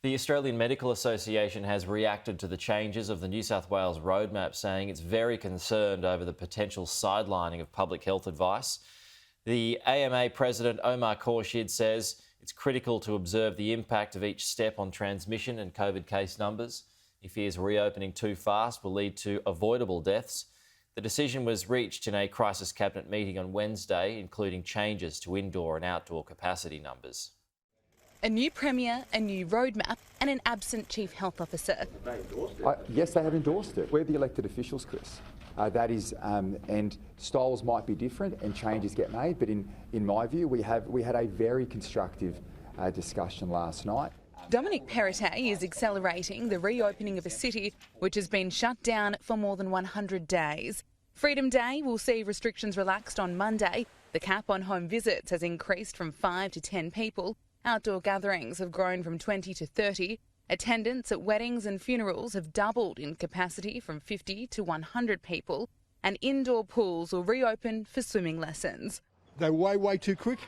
The Australian Medical Association has reacted to the changes of the New South Wales roadmap, saying it's very concerned over the potential sidelining of public health advice. The AMA President Omar Khorshid says it's critical to observe the impact of each step on transmission and COVID case numbers. He fears reopening too fast will lead to avoidable deaths. The decision was reached in a crisis cabinet meeting on Wednesday, including changes to indoor and outdoor capacity numbers. A new Premier, a new roadmap and an absent Chief Health Officer. Yes, they have endorsed it. We're the elected officials, Chris. That is, and styles might be different and changes get made, but in my view, we had a very constructive discussion last night. Dominic Perrottet is accelerating the reopening of a city which has been shut down for more than 100 days. Freedom Day will see restrictions relaxed on Monday. The cap on home visits has increased from 5 to 10 people. Outdoor gatherings have grown from 20 to 30. Attendance at weddings and funerals have doubled in capacity from 50 to 100 people. And indoor pools will reopen for swimming lessons. They're way too quick.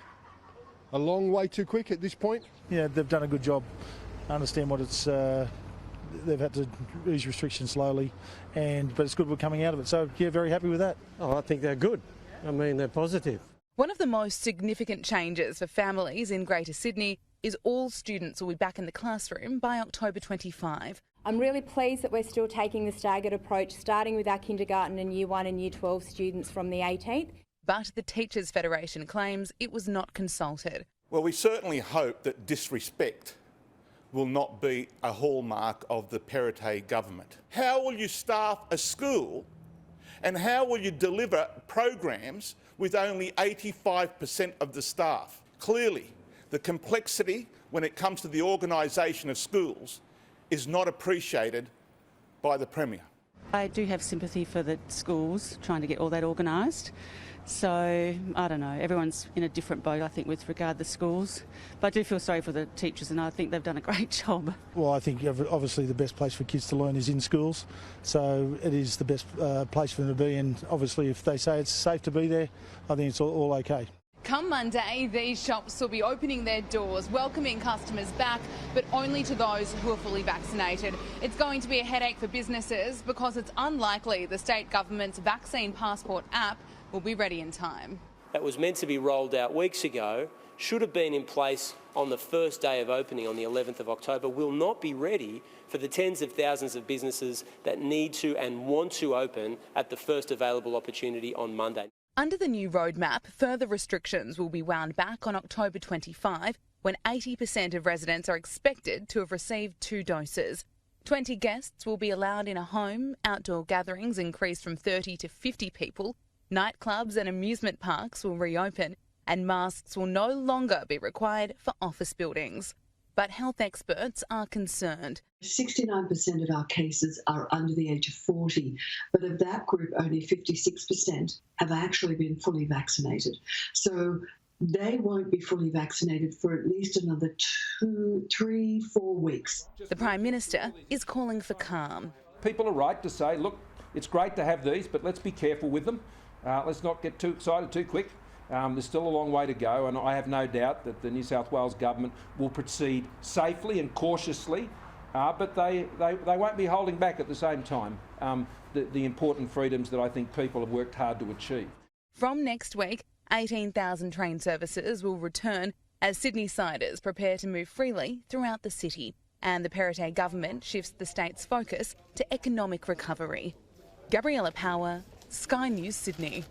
A long way too quick at this point. Yeah, they've done a good job. I understand what it's. They've had to ease restrictions slowly, but it's good we're coming out of it. So, yeah, very happy with that. Oh, I think they're good. I mean, they're positive. One of the most significant changes for families in Greater Sydney is all students will be back in the classroom by October 25. I'm really pleased that we're still taking the staggered approach, starting with our kindergarten and Year 1 and Year 12 students from the 18th. But the Teachers Federation claims it was not consulted. Well, we certainly hope that disrespect will not be a hallmark of the Perrottet government. How will you staff a school and how will you deliver programs with only 85% of the staff? Clearly, the complexity when it comes to the organisation of schools is not appreciated by the Premier. I do have sympathy for the schools trying to get all that organised. So, I don't know, everyone's in a different boat, I think, with regard to the schools. But I do feel sorry for the teachers and I think they've done a great job. Well, I think obviously the best place for kids to learn is in schools. So it is the best place for them to be, and obviously if they say it's safe to be there, I think it's all okay. Come Monday, these shops will be opening their doors, welcoming customers back, but only to those who are fully vaccinated. It's going to be a headache for businesses because it's unlikely the state government's vaccine passport app will be ready in time. That was meant to be rolled out weeks ago, should have been in place on the first day of opening on the 11th of October, will not be ready for the tens of thousands of businesses that need to and want to open at the first available opportunity on Monday. Under the new roadmap, further restrictions will be wound back on October 25, when 80% of residents are expected to have received 2 doses. 20 guests will be allowed in a home, outdoor gatherings increased from 30 to 50 people, nightclubs and amusement parks will reopen, and masks will no longer be required for office buildings. But health experts are concerned. 69% of our cases are under the age of 40, but of that group, only 56% have actually been fully vaccinated. So they won't be fully vaccinated for at least another 2, 3, 4 weeks. The Prime Minister is calling for calm. People are right to say, look, it's great to have these, but let's be careful with them. Let's not get too excited too quick. There's still a long way to go, and I have no doubt that the New South Wales government will proceed safely and cautiously, but they won't be holding back at the same time the important freedoms that I think people have worked hard to achieve. From next week, 18,000 train services will return as Sydney-siders prepare to move freely throughout the city, and the Perrottet government shifts the state's focus to economic recovery. Gabriella Power, Sky News, Sydney.